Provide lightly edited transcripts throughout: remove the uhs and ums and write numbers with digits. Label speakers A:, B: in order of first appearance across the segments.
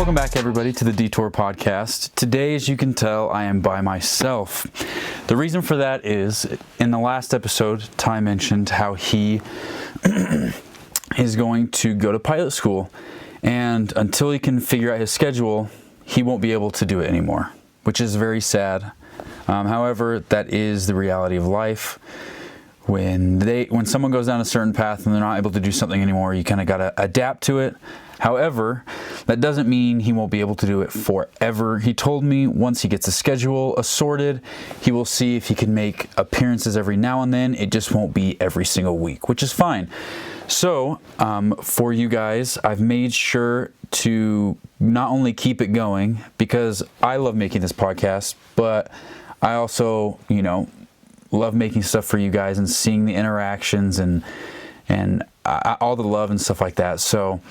A: Welcome back, everybody, to the Detour podcast. Today, as you can tell, I am by myself. The reason for that is, in the last episode, Ty mentioned how he is going to go to pilot school, and until he can figure out his schedule, he won't be able to do it anymore, which is very sad. However, that is the reality of life. When someone goes down a certain path and they're not able to do something anymore, you kind of got to adapt to it. However, that doesn't mean he won't be able to do it forever. He told me once he gets a schedule assorted, he will see if he can make appearances every now and then. It just won't be every single week, which is fine. So, for you guys, I've made sure to not only keep it going, because I love making this podcast, but I also, love making stuff for you guys and seeing the interactions and all the love and stuff like that. So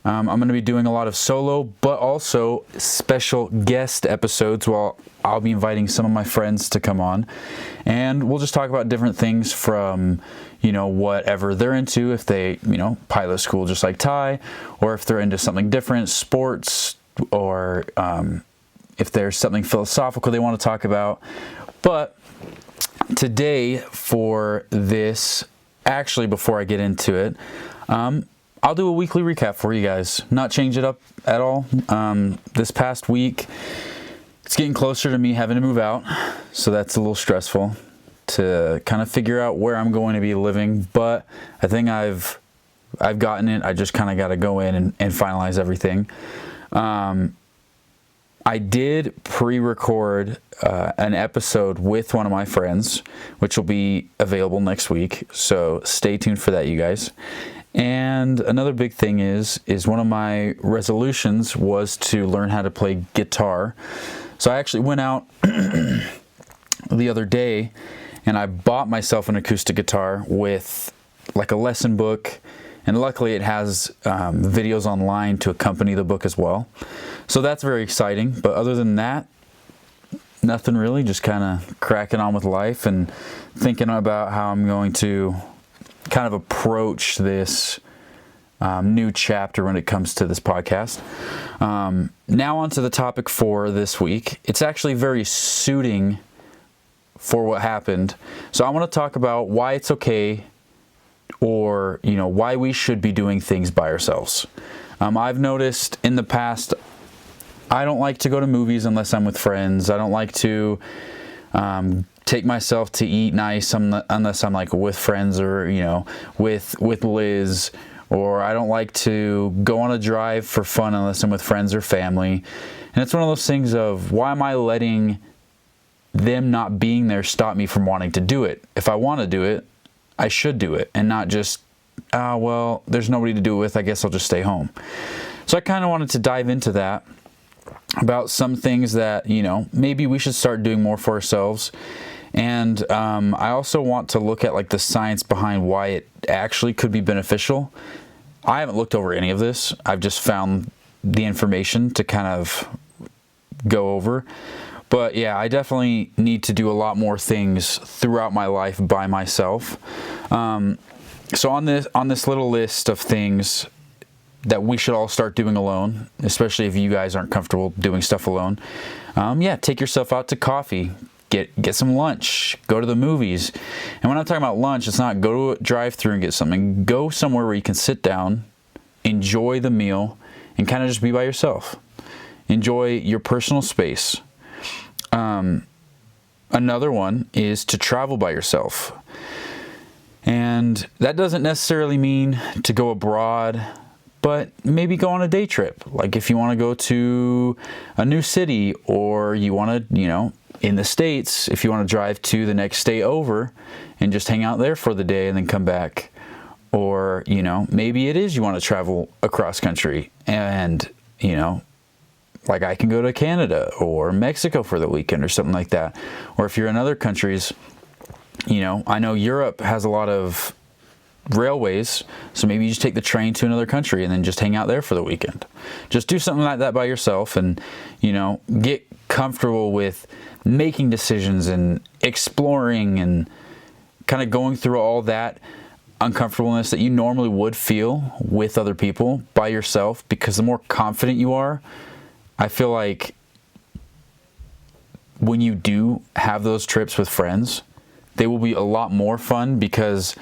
A: I'm going to be doing a lot of solo, but also special guest episodes while I'll be inviting some of my friends to come on. And we'll just talk about different things from, whatever they're into, if they, pilot school just like Ty, or if they're into something different, sports, or if there's something philosophical they want to talk about. But today for this, actually, before I get into it, I'll do a weekly recap for you guys. Not change it up at all. This past week, it's getting closer to me having to move out, so that's a little stressful to kind of figure out where I'm going to be living. But I think I've gotten it. I just kind of got to go in and finalize everything. I did pre-record an episode with one of my friends, which will be available next week. So stay tuned for that, you guys. And another big thing is one of my resolutions was to learn how to play guitar. So I actually went out the other day and I bought myself an acoustic guitar with like a lesson book. And luckily it has videos online to accompany the book as well. So that's very exciting. But other than that, nothing really. Just kind of cracking on with life and thinking about how I'm going to kind of approach this new chapter when it comes to this podcast. Now on to the topic for this week. It's actually very suiting for what happened. So I want to talk about why it's okay, or why we should be doing things by ourselves. I've noticed in the past, I don't like to go to movies unless I'm with friends. I don't like to take myself to eat nice unless I'm like with friends or with Liz. Or I don't like to go on a drive for fun unless I'm with friends or family. And it's one of those things of, why am I letting them not being there stop me from wanting to do it? If I want to do it, I should do it, and not just, there's nobody to do it with, I guess I'll just stay home. So I kind of wanted to dive into that, about some things that, maybe we should start doing more for ourselves. And I also want to look at like the science behind why it actually could be beneficial. I haven't looked over any of this. I've just found the information to kind of go over. But yeah, I definitely need to do a lot more things throughout my life by myself. So on this little list of things that we should all start doing alone, especially if you guys aren't comfortable doing stuff alone, take yourself out to coffee, get some lunch, go to the movies. And when I'm talking about lunch, it's not go to a drive-thru and get something. Go somewhere where you can sit down, enjoy the meal, and kind of just be by yourself. Enjoy your personal space. Another one is to travel by yourself. And that doesn't necessarily mean to go abroad, but maybe go on a day trip. Like if you want to go to a new city, or you want to, in the States, if you want to drive to the next state over and just hang out there for the day and then come back. Or, maybe it is you want to travel across country and, like I can go to Canada or Mexico for the weekend or something like that. Or if you're in other countries, I know Europe has a lot of railways, so maybe you just take the train to another country and then just hang out there for the weekend. Just do something like that by yourself and, get comfortable with making decisions and exploring and kind of going through all that uncomfortableness that you normally would feel with other people by yourself, because the more confident you are, I feel like when you do have those trips with friends, they will be a lot more fun because,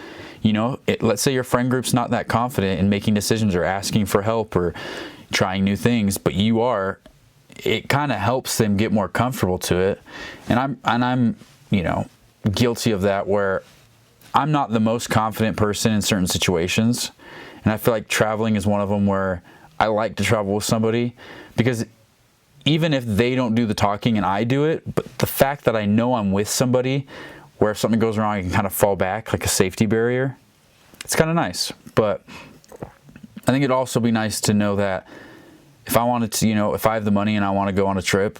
A: let's say your friend group's not that confident in making decisions or asking for help or trying new things, but you are. It kind of helps them get more comfortable to it. And I'm guilty of that, where I'm not the most confident person in certain situations. And I feel like traveling is one of them where I like to travel with somebody, because even if they don't do the talking and I do it, but the fact that I know I'm with somebody where if something goes wrong, I can kind of fall back like a safety barrier, it's kind of nice. But I think it'd also be nice to know that if I wanted to, if I have the money and I want to go on a trip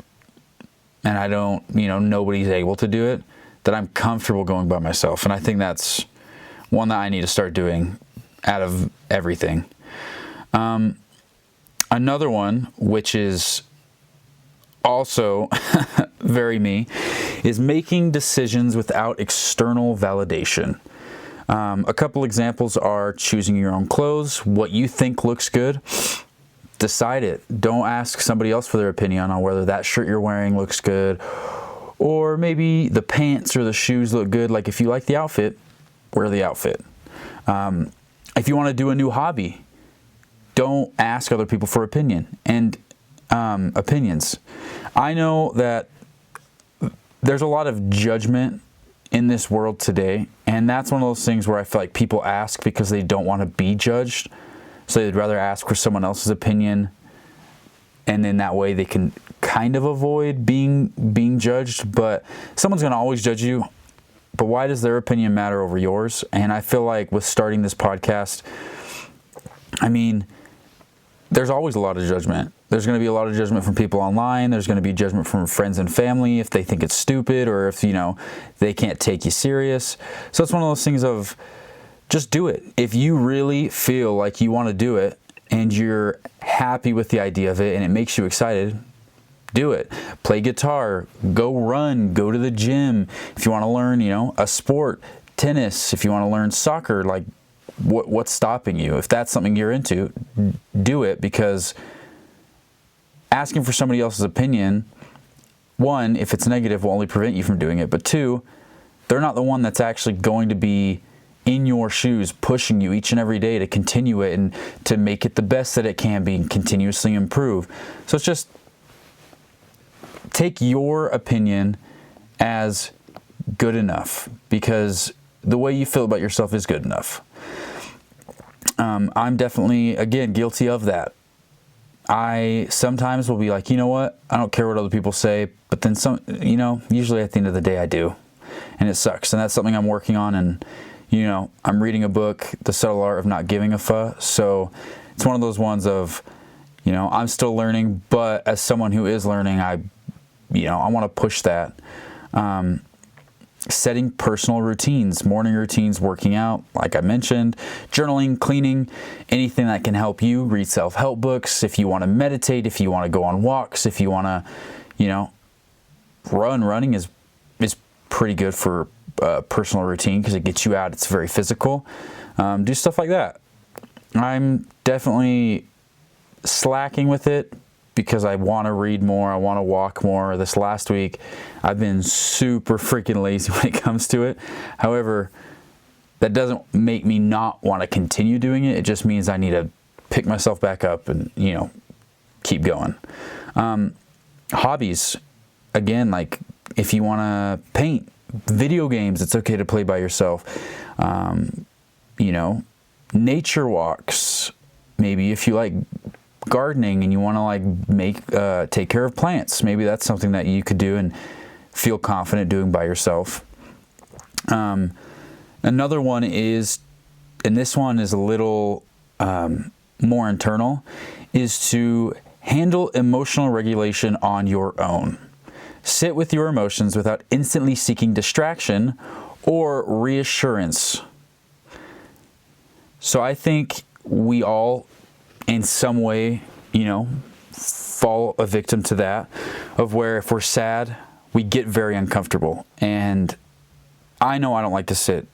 A: and I don't, nobody's able to do it, that I'm comfortable going by myself. And I think that's one that I need to start doing out of everything. Another one, which is also very me, is making decisions without external validation. A couple examples are choosing your own clothes, what you think looks good. Decide it. Don't ask somebody else for their opinion on whether that shirt you're wearing looks good, or maybe the pants or the shoes look good. Like, if you like the outfit, wear the outfit. If you want to do a new hobby, don't ask other people for opinions. I know that there's a lot of judgment in this world today, and that's one of those things where I feel like people ask because they don't want to be judged. So they'd rather ask for someone else's opinion, and then that way they can kind of avoid being judged. But someone's going to always judge you. But why does their opinion matter over yours? And I feel like with starting this podcast, there's always a lot of judgment. There's going to be a lot of judgment from people online. There's going to be judgment from friends and family if they think it's stupid, or if, they can't take you serious. So it's one of those things of just do it. If you really feel like you want to do it and you're happy with the idea of it and it makes you excited, do it. Play guitar, go run, go to the gym. If you want to learn, a sport, tennis, if you want to learn soccer, like what's stopping you? If that's something you're into, do it, because asking for somebody else's opinion, one, if it's negative, will only prevent you from doing it. But two, they're not the one that's actually going to be in your shoes, pushing you each and every day to continue it and to make it the best that it can be and continuously improve. So it's just take your opinion as good enough, because the way you feel about yourself is good enough. I'm definitely, again, guilty of that. I sometimes will be like, you know what? I don't care what other people say, but then usually at the end of the day I do. And it sucks. And that's something I'm working on. And, I'm reading a book, The Subtle Art of Not Giving a Fuck. So it's one of those ones of, I'm still learning, but as someone who is learning, I want to push that. Setting personal routines, morning routines, working out, like I mentioned, journaling, cleaning, anything that can help you. Read self-help books. If you want to meditate, if you want to go on walks, if you want to, running is pretty good for personal routine because it gets you out. It's very physical. Do stuff like that. I'm definitely slacking with it because I want to read more. I want to walk more. This last week, I've been super freaking lazy when it comes to it. However, that doesn't make me not want to continue doing it. It just means I need to pick myself back up and, keep going. Hobbies, again, like if you want to paint, video games, it's okay to play by yourself. Nature walks, maybe if you like gardening and you want to take care of plants, maybe that's something that you could do and feel confident doing by yourself. Another one is, and this one is a little more internal, is to handle emotional regulation on your own. Sit with your emotions without instantly seeking distraction or reassurance. So I think we all, in some way, fall a victim to that, of where if we're sad, we get very uncomfortable. And I know I don't like to sit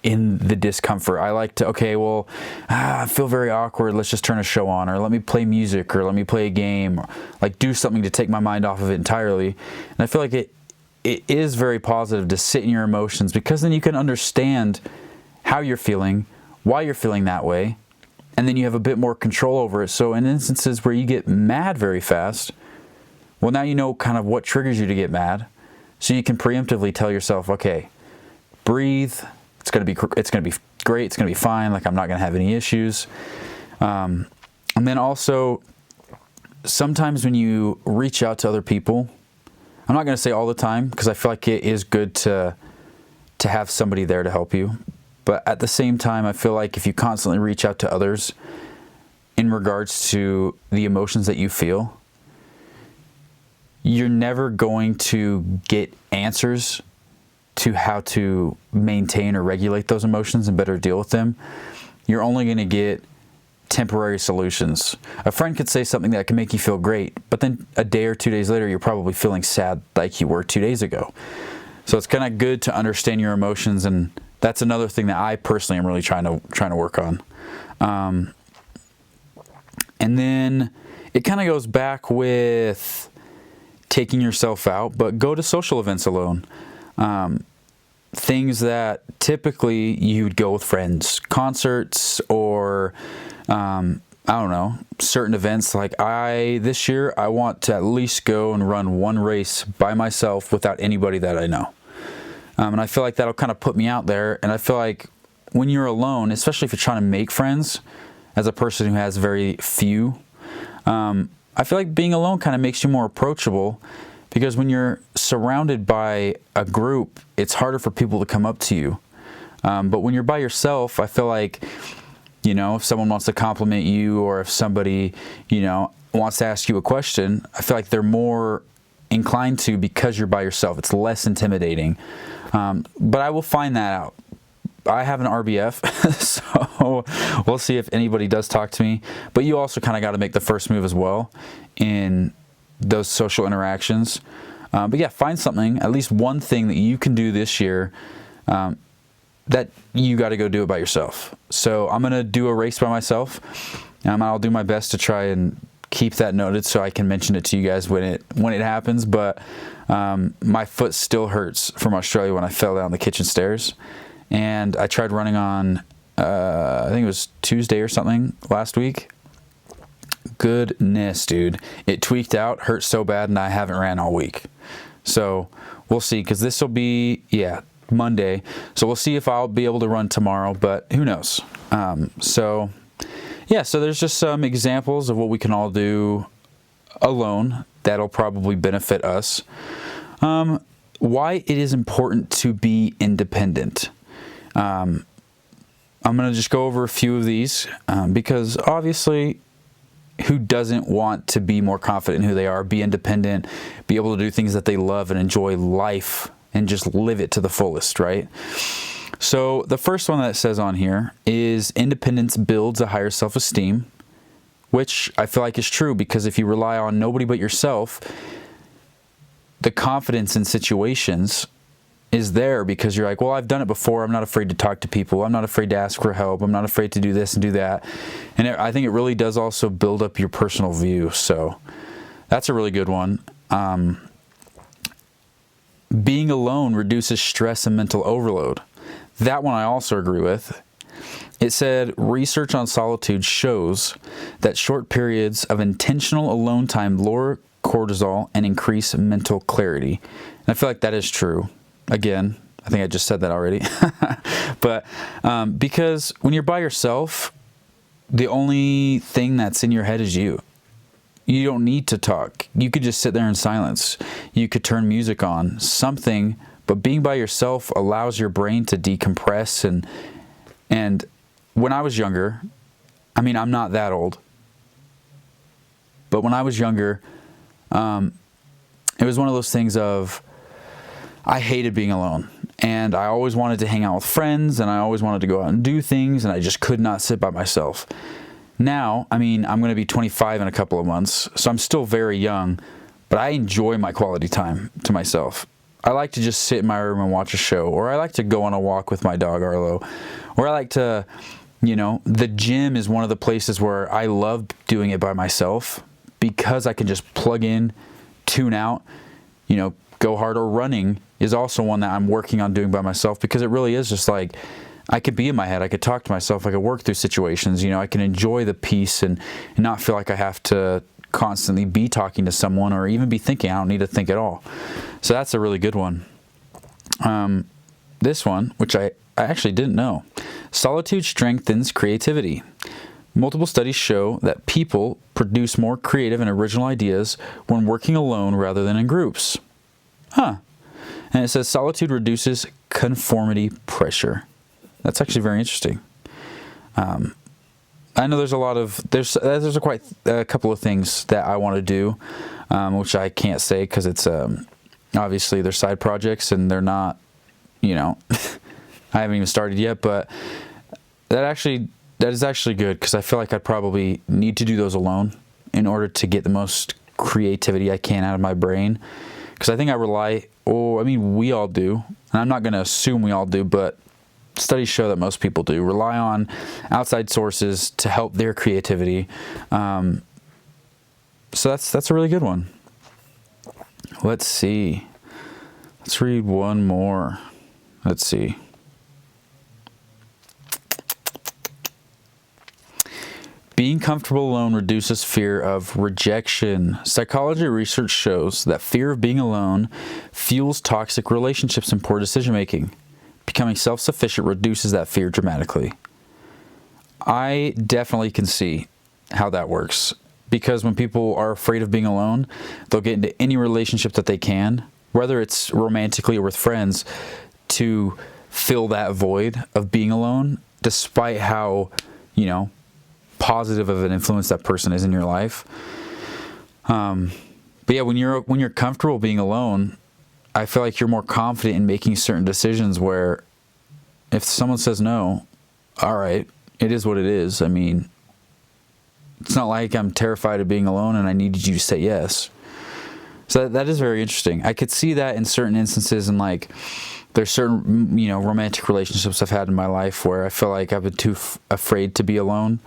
A: in the discomfort. I like to, I feel very awkward. Let's just turn a show on, or let me play music, or let me play a game, or like do something to take my mind off of it entirely. And I feel like it is very positive to sit in your emotions, because then you can understand how you're feeling, why you're feeling that way, and then you have a bit more control over it. So in instances where you get mad very fast, well, now you know kind of what triggers you to get mad. So you can preemptively tell yourself, okay, breathe. It's gonna be great. It's gonna be fine. Like, I'm not gonna have any issues. And then also, sometimes when you reach out to other people, I'm not gonna say all the time, because I feel like it is good to have somebody there to help you. But at the same time, I feel like if you constantly reach out to others in regards to the emotions that you feel, you're never going to get answers to how to maintain or regulate those emotions and better deal with them. You're only going to get temporary solutions. A friend could say something that can make you feel great, but then a day or 2 days later, you're probably feeling sad like you were 2 days ago. So it's kind of good to understand your emotions, and that's another thing that I personally am really trying to work on. And then it kind of goes back with taking yourself out, but go to social events alone. Things that typically you'd go with friends, concerts, or I don't know, certain events. Like this year, I want to at least go and run one race by myself without anybody that I know. And I feel like that'll kind of put me out there. And I feel like when you're alone, especially if you're trying to make friends, as a person who has very few, I feel like being alone kind of makes you more approachable, because when you're surrounded by a group, it's harder for people to come up to you. But when you're by yourself, I feel like, if someone wants to compliment you, or if somebody, wants to ask you a question, I feel like they're more inclined to, because you're by yourself. It's less intimidating. But I will find that out. I have an RBF, so we'll see if anybody does talk to me. But you also kind of got to make the first move as well in those social interactions. But yeah, find something, at least one thing that you can do this year, that you got to go do it by yourself. So I'm going to do a race by myself. I'll do my best to try and keep that noted so I can mention it to you guys when it happens. But my foot still hurts from Australia when I fell down the kitchen stairs. And I tried running on, I think it was Tuesday or something last week. Goodness, dude. It tweaked out, hurt so bad, and I haven't ran all week. So we'll see, because this will be, Monday. So we'll see if I'll be able to run tomorrow, but who knows? So there's just some examples of what we can all do alone that'll probably benefit us. Why it is important to be independent. I'm going to just go over a few of these, because obviously, who doesn't want to be more confident in who they are, be independent, be able to do things that they love and enjoy life and just live it to the fullest, right? So the first one that it says on here is independence builds a higher self-esteem, which I feel like is true, because if you rely on nobody but yourself, the confidence in situations is there, because you're like, well, I've done it before. I'm not afraid to talk to people. I'm not afraid to ask for help. I'm not afraid to do this and do that. And I think it really does also build up your personal view. So that's a really good one. Being alone reduces stress and mental overload. That one I also agree with. It said, research on solitude shows that short periods of intentional alone time lower cortisol and increase mental clarity. And I feel like that is true. Again, I think I just said that already. But because when you're by yourself, the only thing that's in your head is you. You don't need to talk. You could just sit there in silence. You could turn music on, something. But being by yourself allows your brain to decompress. And when I was younger, I'm not that old, but when I was younger, it was one of those things of, I hated being alone, and I always wanted to hang out with friends, and I always wanted to go out and do things, and I just could not sit by myself. Now, I'm going to be 25 in a couple of months, so I'm still very young, but I enjoy my quality time to myself. I like to just sit in my room and watch a show, or I like to go on a walk with my dog Arlo, or I like to, the gym is one of the places where I love doing it by myself because I can just plug in, tune out, go hard. Or running is also one that I'm working on doing by myself because it really is just like, I could be in my head. I could talk to myself. I could work through situations. I can enjoy the peace and not feel like I have to constantly be talking to someone or even be thinking. I don't need to think at all. So that's a really good one. This one, which I actually didn't know. Solitude strengthens creativity. Multiple studies show that people produce more creative and original ideas when working alone rather than in groups. And it says solitude reduces conformity pressure. That's actually very interesting. I know there's quite a couple of things that I want to do, which I can't say because it's obviously they're side projects and they're not, I haven't even started yet. But that is actually good because I feel like I'd probably need to do those alone in order to get the most creativity I can out of my brain. Because I think we all do, and I'm not going to assume we all do, but studies show that most people do rely on outside sources to help their creativity. So that's a really good one. Let's see. Let's read one more. Let's see. Being comfortable alone reduces fear of rejection. Psychology research shows that fear of being alone fuels toxic relationships and poor decision making. Becoming self-sufficient reduces that fear dramatically. I definitely can see how that works because when people are afraid of being alone, they'll get into any relationship that they can, whether it's romantically or with friends, to fill that void of being alone, despite how, positive of an influence that person is in your life. But yeah, when you're comfortable being alone, I feel like you're more confident in making certain decisions where if someone says no, all right, it is what it is. I mean, it's not like I'm terrified of being alone and I needed you to say yes. So that is very interesting. I could see that in certain instances, and like there's certain, romantic relationships I've had in my life where I feel like I've been too afraid to be alone.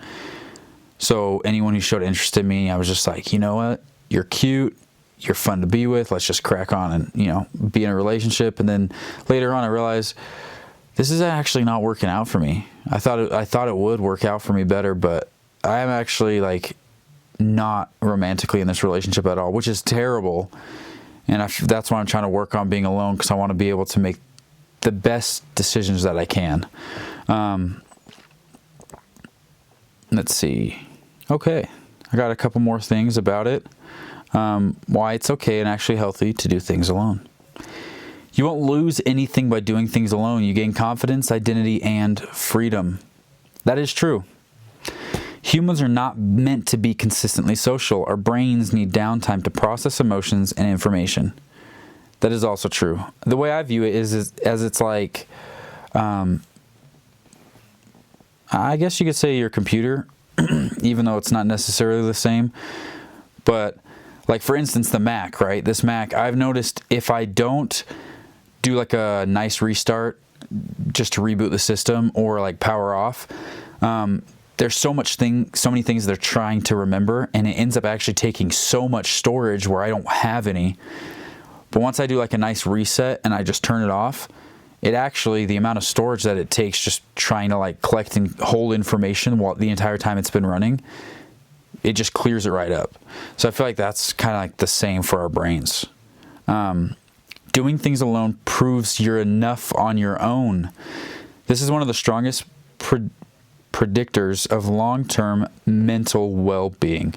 A: So anyone who showed interest in me, I was just like, you know what? You're cute. You're fun to be with. Let's just crack on and, be in a relationship. And then later on, I realized this is actually not working out for me. I thought it would work out for me better, but I am actually like not romantically in this relationship at all, which is terrible. And that's why I'm trying to work on being alone, because I want to be able to make the best decisions that I can. Let's see. Okay. I got a couple more things about it. Why it's okay and actually healthy to do things alone. You won't lose anything by doing things alone. You gain confidence, identity, and freedom. That is true. Humans are not meant to be consistently social. Our brains need downtime to process emotions and information. That is also true. The way I view it is as it's like, I guess you could say your computer, even though it's not necessarily the same. But like, for instance, the Mac, right? This Mac, I've noticed if I don't do like a nice restart just to reboot the system or like power off, there's so many things they're trying to remember, and it ends up actually taking so much storage where I don't have any. But once I do like a nice reset and I just turn it off, the amount of storage that it takes just trying to like collect and hold information while the entire time it's been running, it just clears it right up. So I feel like that's kind of like the same for our brains. Doing things alone proves you're enough on your own. This is one of the strongest predictors of long-term mental well-being.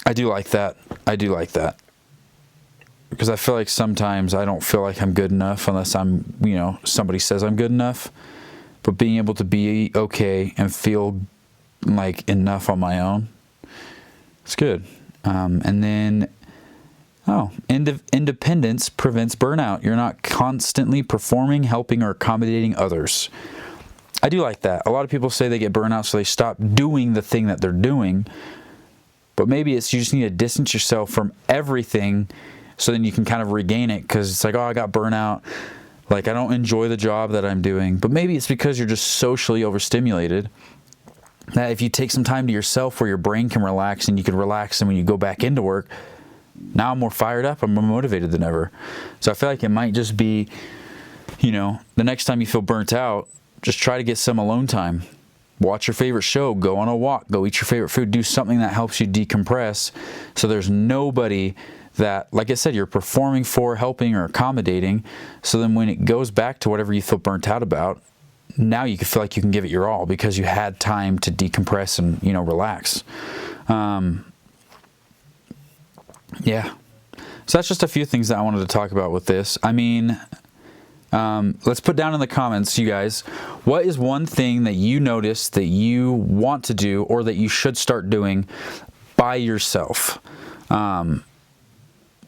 A: I do like that. Because I feel like sometimes I don't feel like I'm good enough unless somebody says I'm good enough. But being able to be okay and feel like enough on my own, it's good. And then, independence prevents burnout. You're not constantly performing, helping, or accommodating others. I do like that. A lot of people say they get burnout, so they stop doing the thing that they're doing. But maybe it's you just need to distance yourself from everything So then you can kind of regain it, because it's like, oh, I got burnout. Like, I don't enjoy the job that I'm doing. But maybe it's because you're just socially overstimulated, that if you take some time to yourself where your brain can relax and you can relax, and when you go back into work, now I'm more fired up, I'm more motivated than ever. So I feel like it might just be, the next time you feel burnt out, just try to get some alone time. Watch your favorite show, go on a walk, go eat your favorite food, do something that helps you decompress, so there's nobody that, like I said, you're performing for, helping, or accommodating. So then when it goes back to whatever you feel burnt out about, now you can feel like you can give it your all because you had time to decompress and, relax. Yeah. So that's just a few things that I wanted to talk about with this. I mean, let's put down in the comments, you guys, what is one thing that you notice that you want to do or that you should start doing by yourself?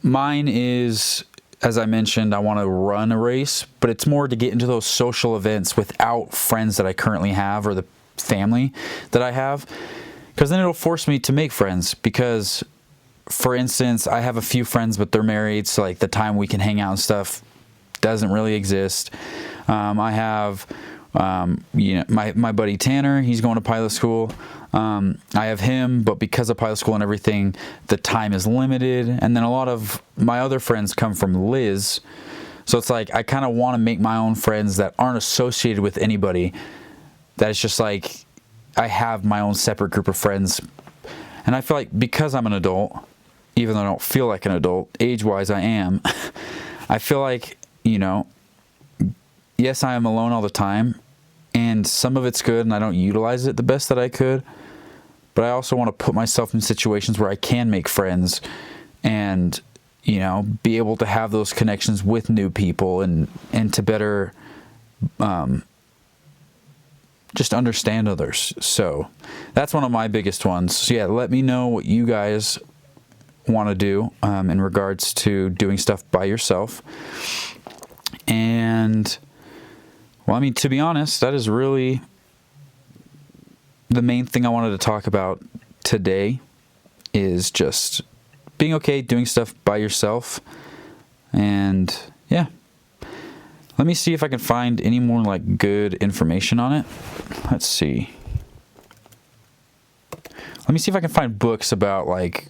A: Mine is, as I mentioned, I want to run a race, but it's more to get into those social events without friends that I currently have or the family that I have, because then it'll force me to make friends. Because, for instance, I have a few friends, but they're married, so like the time we can hang out and stuff doesn't really exist. I have, my buddy Tanner, he's going to pilot school. I have him, but because of pilot school and everything, the time is limited. And then a lot of my other friends come from Liz. So it's like, I kind of want to make my own friends that aren't associated with anybody. That it's just like, I have my own separate group of friends. And I feel like because I'm an adult, even though I don't feel like an adult, age-wise I am, I feel like, yes, I am alone all the time, and some of it's good, and I don't utilize it the best that I could, but I also want to put myself in situations where I can make friends and, be able to have those connections with new people and to better just understand others. So that's one of my biggest ones. So yeah, let me know what you guys want to do in regards to doing stuff by yourself. And, well, I mean, to be honest, that is really the main thing I wanted to talk about today, is just being okay doing stuff by yourself. And yeah, let me see if I can find any more like good information on it. Let's see. Let me see if I can find books about like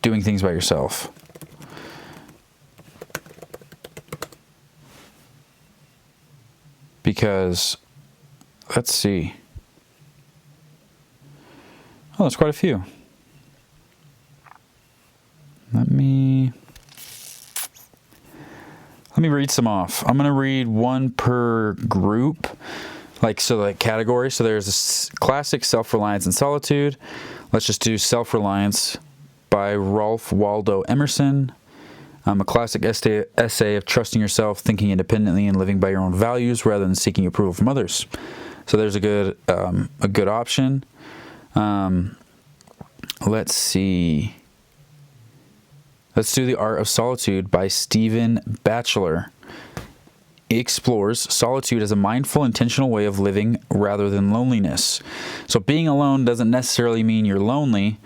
A: doing things by yourself. Because, let's see. Oh, there's quite a few. Let me read some off. I'm going to read one per group, like category. So there's a classic, Self-Reliance and Solitude. Let's just do Self-Reliance by Ralph Waldo Emerson. A classic essay of trusting yourself, thinking independently, and living by your own values rather than seeking approval from others. So there's a good option. Let's see. Let's do The Art of Solitude by Stephen Batchelor. It explores solitude as a mindful, intentional way of living rather than loneliness. So being alone doesn't necessarily mean you're lonely,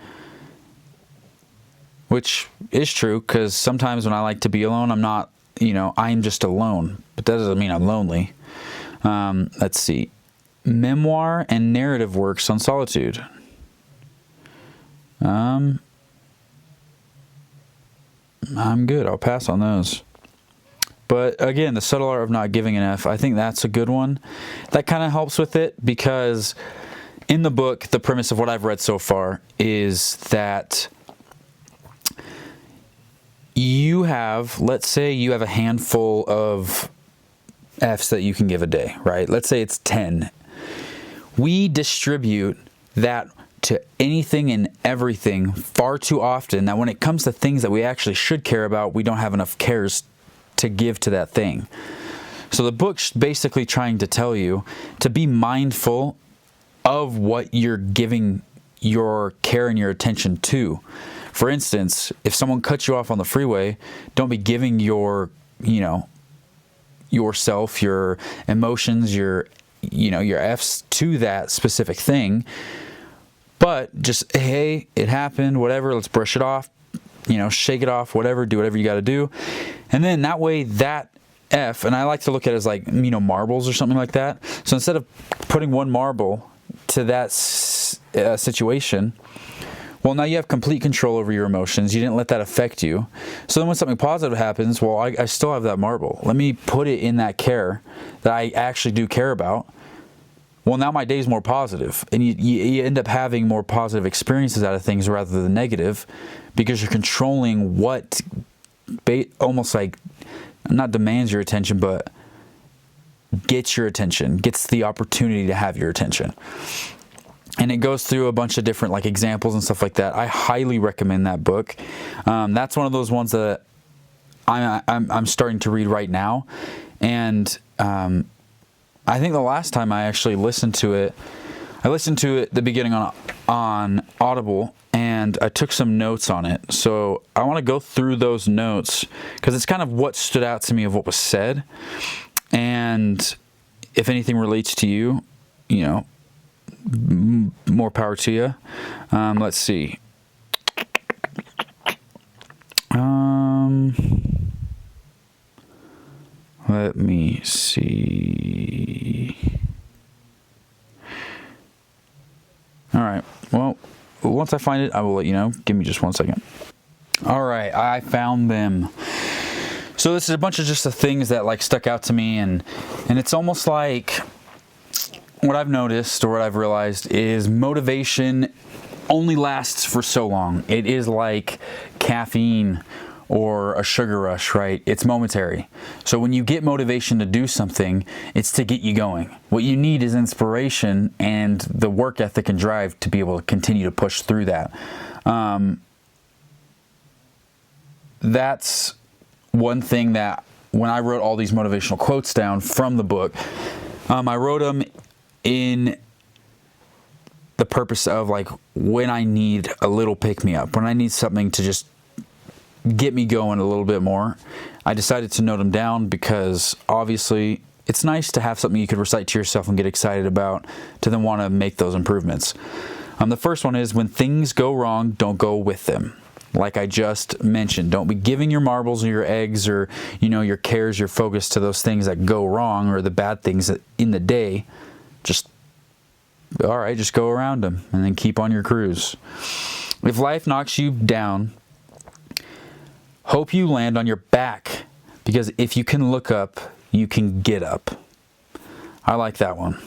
A: which is true, because sometimes when I like to be alone, I'm not, I'm just alone. But that doesn't mean I'm lonely. Let's see. Memoir and narrative works on solitude. I'm good. I'll pass on those. But again, The Subtle Art of Not Giving an F, I think that's a good one. That kind of helps with it, because in the book, the premise of what I've read so far is that let's say you have a handful of Fs that you can give a day, right? Let's say it's 10. We distribute that to anything and everything far too often that when it comes to things that we actually should care about, we don't have enough cares to give to that thing. So the book's basically trying to tell you to be mindful of what you're giving your care and your attention to. For instance, if someone cuts you off on the freeway, don't be giving your, yourself, your emotions, your Fs to that specific thing. But just, hey, it happened, whatever, let's brush it off. shake it off, whatever, do whatever you got to do. And then that way that F, and I like to look at it as like, marbles or something like that. So instead of putting one marble to that situation, well, now you have complete control over your emotions. You didn't let that affect you. So then when something positive happens, well, I still have that marble. Let me put it in that care that I actually do care about. Well, now my day's more positive, and you end up having more positive experiences out of things rather than negative, because you're controlling what almost like not demands your attention, but gets your attention, gets the opportunity to have your attention. And it goes through a bunch of different like examples and stuff like that. I highly recommend that book. That's one of those ones that I'm starting to read right now, and I think the last time I actually listened to it, the beginning on Audible, and I took some notes on it. So I want to go through those notes because it's kind of what stood out to me of what was said, and if anything relates to you, more power to you. Let's see. Let me see. All right. Well, once I find it, I will let you know. Give me just 1 second. All right. I found them. So this is a bunch of just the things that like stuck out to me, and it's almost like what I've noticed or what I've realized is motivation only lasts for so long. It is like caffeine or a sugar rush, right? It's momentary. So when you get motivation to do something, it's to get you going. What you need is inspiration and the work ethic and drive to be able to continue to push through that. That's one thing that when I wrote all these motivational quotes down from the book, I wrote them in the purpose of like when I need a little pick-me-up, when I need something to just get me going a little bit more. I decided to note them down because obviously it's nice to have something you could recite to yourself and get excited about to then want to make those improvements. The first one is when things go wrong, don't go with them. Like I just mentioned, don't be giving your marbles or your eggs or your cares, your focus to those things that go wrong or the bad things in the day. Just go around them and then keep on your cruise. If life knocks you down, hope you land on your back, because if you can look up, you can get up. I like that one.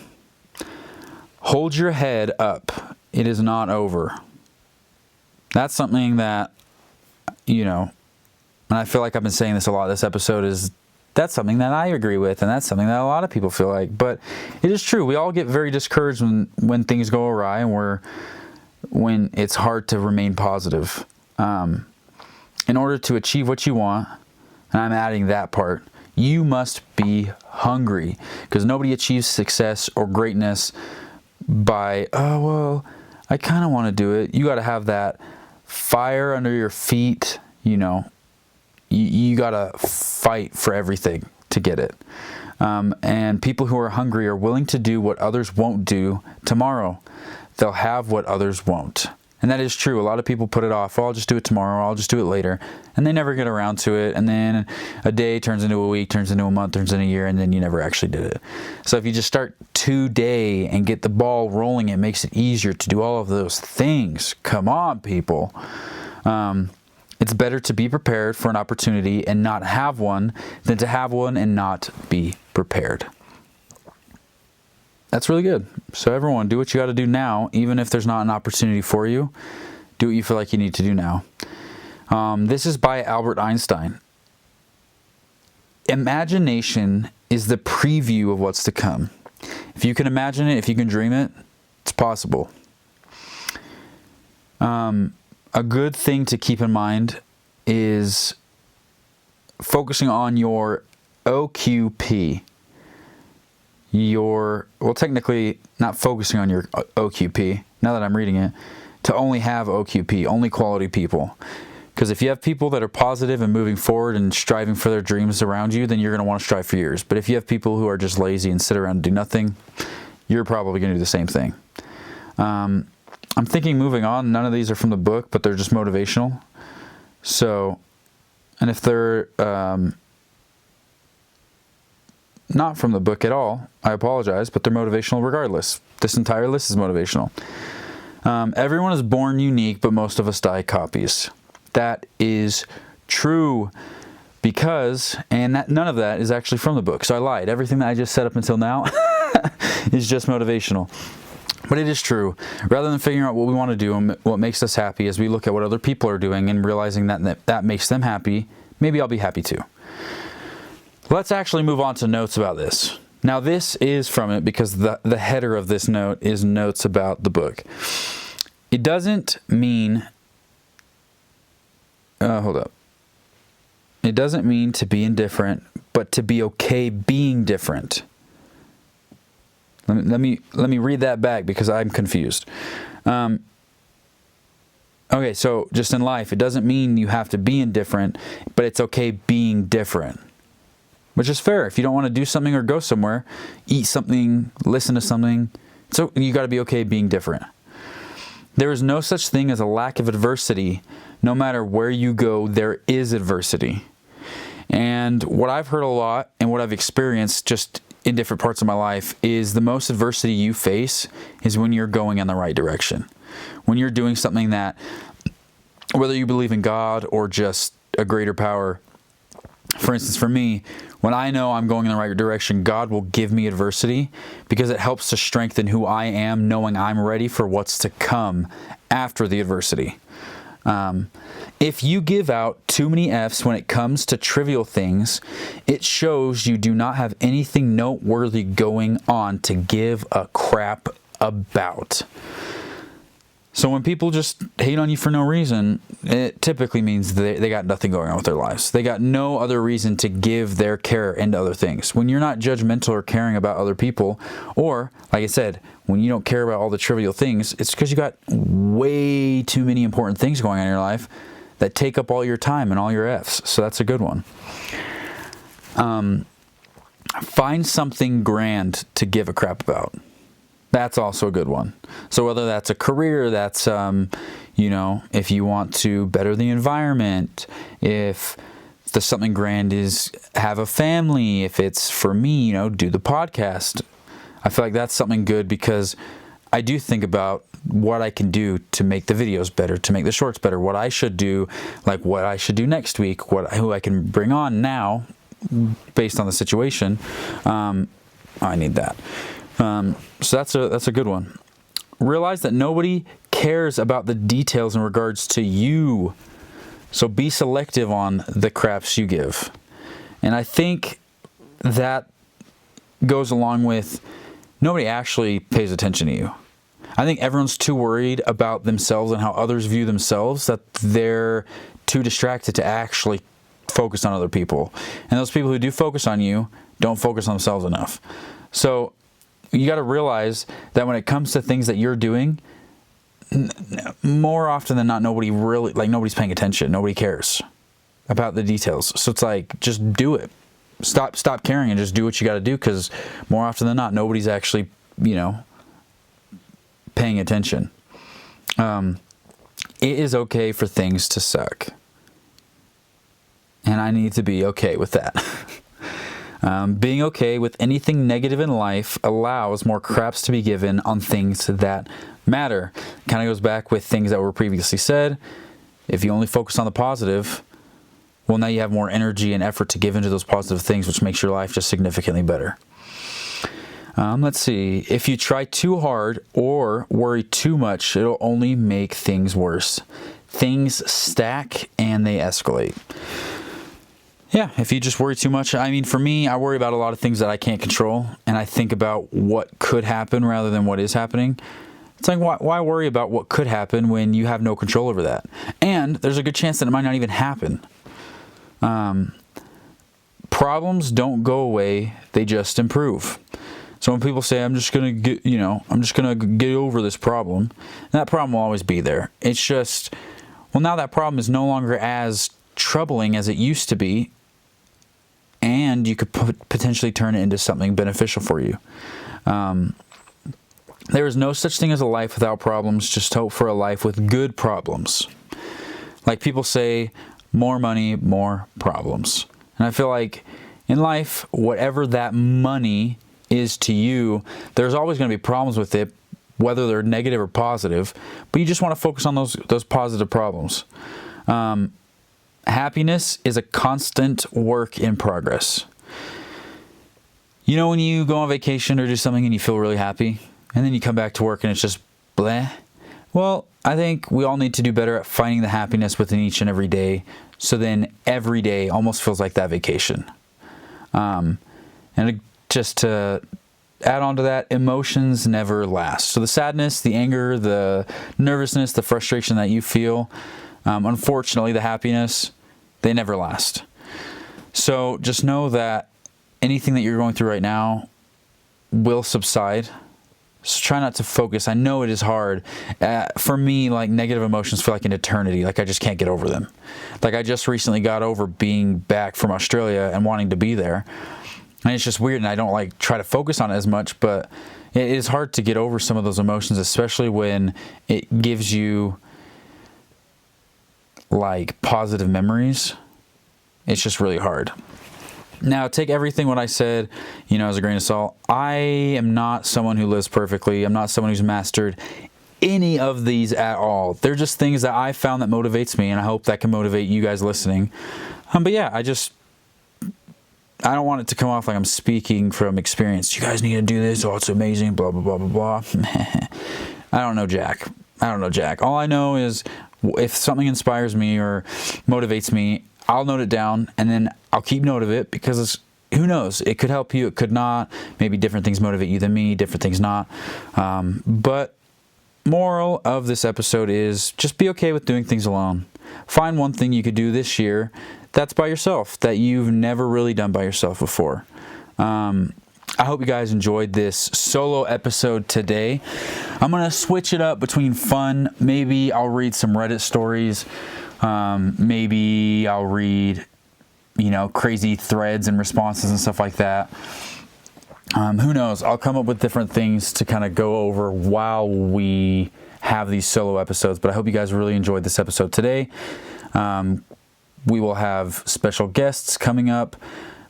A: Hold your head up. It is not over. That's something that, and I feel like I've been saying this a lot this episode, that's something that I agree with, and that's something that a lot of people feel like. But it is true. We all get very discouraged when things go awry and when it's hard to remain positive. In order to achieve what you want, and I'm adding that part, you must be hungry, because nobody achieves success or greatness by, I kind of want to do it. You got to have that fire under your feet, you got to fight for everything to get it. And people who are hungry are willing to do what others won't do tomorrow. They'll have what others won't. And that is true. A lot of people put it off. I'll just do it tomorrow. I'll just do it later. And they never get around to it. And then a day turns into a week, turns into a month, turns into a year, and then you never actually did it. So if you just start today and get the ball rolling, it makes it easier to do all of those things. Come on, people. It's better to be prepared for an opportunity and not have one than to have one and not be prepared. That's really good. So everyone, do what you got to do now, even if there's not an opportunity for you. Do what you feel like you need to do now. This is by Albert Einstein. Imagination is the preview of what's to come. If you can imagine it, if you can dream it, it's possible. A good thing to keep in mind is focusing on your OQP. Technically not focusing on your OQP, now that I'm reading it, to only have OQP, only quality people. Because if you have people that are positive and moving forward and striving for their dreams around you, then you're going to want to strive for yours. But if you have people who are just lazy and sit around and do nothing, you're probably going to do the same thing. I'm thinking moving on, none of these are from the book, but they're just motivational. So, and if they're not from the book at all, I apologize, but they're motivational regardless. This entire list is motivational. Everyone is born unique, but most of us die copies. That is true because, and that none of that is actually from the book. So I lied. Everything that I just said up until now is just motivational. But it is true. Rather than figuring out what we want to do and what makes us happy as we look at what other people are doing and realizing that makes them happy, maybe I'll be happy too. Let's actually move on to notes about this. Now this is from it because the header of this note is notes about the book. It doesn't mean... hold up. It doesn't mean to be indifferent, but to be okay being different. Let me read that back because I'm confused. Okay, so just in life, it doesn't mean you have to be indifferent, but it's okay being different. Which is fair. If you don't want to do something or go somewhere, eat something, listen to something, so you got to be okay being different. There is no such thing as a lack of adversity. No matter where you go, there is adversity. And what I've heard a lot and what I've experienced just in different parts of my life is the most adversity you face is when you're going in the right direction. When you're doing something that, whether you believe in God or just a greater power, for instance, for me, when I know I'm going in the right direction, God will give me adversity because it helps to strengthen who I am, knowing I'm ready for what's to come after the adversity. If you give out too many F's when it comes to trivial things, it shows you do not have anything noteworthy going on to give a crap about. So when people just hate on you for no reason, it typically means they got nothing going on with their lives. They got no other reason to give their care into other things. When you're not judgmental or caring about other people, or, like I said, when you don't care about all the trivial things, it's because you got way too many important things going on in your life that take up all your time and all your F's. So that's a good one. Find something grand to give a crap about. That's also a good one. So whether that's a career, that's, if you want to better the environment, if the something grand is have a family, if it's for me, do the podcast. I feel like that's something good because I do think about what I can do to make the videos better, to make the shorts better, what I should do, like what I should do next week, who I can bring on now based on the situation. I need that. So that's a good one. Realize that nobody cares about the details in regards to you. So be selective on the craps you give. And I think that goes along with nobody actually pays attention to you. I think everyone's too worried about themselves and how others view themselves that they're too distracted to actually focus on other people. And those people who do focus on you don't focus on themselves enough. So you got to realize that when it comes to things that you're doing, more often than not, nobody's paying attention. Nobody cares about the details. So it's like, just do it. Stop caring and just do what you got to do, because more often than not, nobody's actually, paying attention. It is okay for things to suck. And I need to be okay with that. Being okay with anything negative in life allows more craps to be given on things that matter. Kind of goes back with things that were previously said. If you only focus on the positive, well, now you have more energy and effort to give into those positive things, which makes your life just significantly better. Let's see. If you try too hard or worry too much, it'll only make things worse. Things stack and they escalate. Yeah, if you just worry too much. For me, I worry about a lot of things that I can't control, and I think about what could happen rather than what is happening. It's like, why worry about what could happen when you have no control over that? And there's a good chance that it might not even happen. Problems don't go away, they just improve. So when people say, I'm just going to get over this problem, that problem will always be there. It's just, now that problem is no longer as troubling as it used to be, and you could potentially turn it into something beneficial for you. There is no such thing as a life without problems, just hope for a life with good problems. Like people say, more money, more problems. And I feel like in life, whatever that money is to you, there's always going to be problems with it, whether they're negative or positive, but you just want to focus on those positive problems. Happiness is a constant work in progress. You know when you go on vacation or do something and you feel really happy, and then you come back to work and it's just bleh? Well, I think we all need to do better at finding the happiness within each and every day, so then every day almost feels like that vacation. And just to add on to that, emotions never last. So the sadness, the anger, the nervousness, the frustration that you feel, unfortunately, the happiness, they never last. So just know that anything that you're going through right now will subside. So try not to focus. I know it is hard. For me, like, negative emotions feel like an eternity. Like I just can't get over them. Like I just recently got over being back from Australia and wanting to be there. And it's just weird, and I don't like try to focus on it as much, but it is hard to get over some of those emotions, especially when it gives you like positive memories. It's just really hard. Now, take everything what I said, as a grain of salt. I am not someone who lives perfectly. I'm not someone who's mastered any of these at all. They're just things that I found that motivates me, and I hope that can motivate you guys listening. But yeah, I don't want it to come off like I'm speaking from experience. You guys need to do this. Oh, it's amazing. Blah, blah, blah, blah, blah. I don't know Jack. All I know is if something inspires me or motivates me, I'll note it down, and then I'll keep note of it, because who knows? It could help you. It could not. Maybe different things motivate you than me. Different things not. But moral of this episode is just be okay with doing things alone. Find one thing you could do this year that's by yourself, that you've never really done by yourself before. I hope you guys enjoyed this solo episode today. I'm going to switch it up between fun. Maybe I'll read some Reddit stories. Maybe I'll read, crazy threads and responses and stuff like that. Who knows? I'll come up with different things to kind of go over while we have these solo episodes. But I hope you guys really enjoyed this episode today. We will have special guests coming up.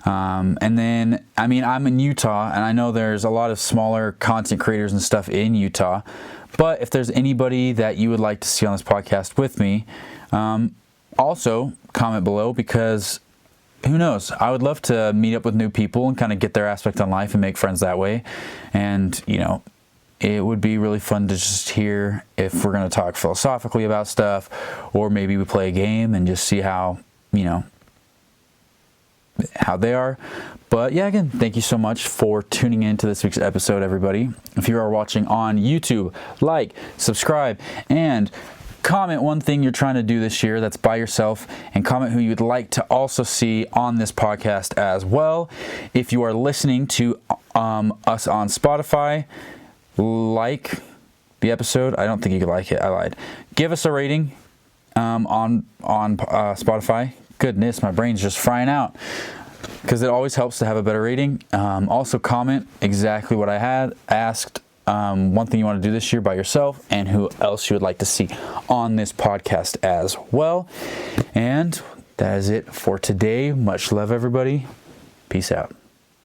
A: And then, I'm in Utah, and I know there's a lot of smaller content creators and stuff in Utah. But if there's anybody that you would like to see on this podcast with me, also comment below, because who knows? I would love to meet up with new people and kind of get their aspect on life and make friends that way. And, it would be really fun to just hear if we're going to talk philosophically about stuff, or maybe we play a game and just see how they are. But yeah, again, thank you so much for tuning in to this week's episode, everybody. If you are watching on YouTube, like, subscribe, and comment one thing you're trying to do this year that's by yourself, and comment who you'd like to also see on this podcast as well. If you are listening to us on Spotify, like the episode. I don't think you could like it. I lied. Give us a rating on Spotify. Goodness, my brain's just frying out, because it always helps to have a better rating. Also, comment exactly what I had asked. One thing you want to do this year by yourself, and who else you would like to see on this podcast as well. And that is it for today. Much love, everybody. Peace out.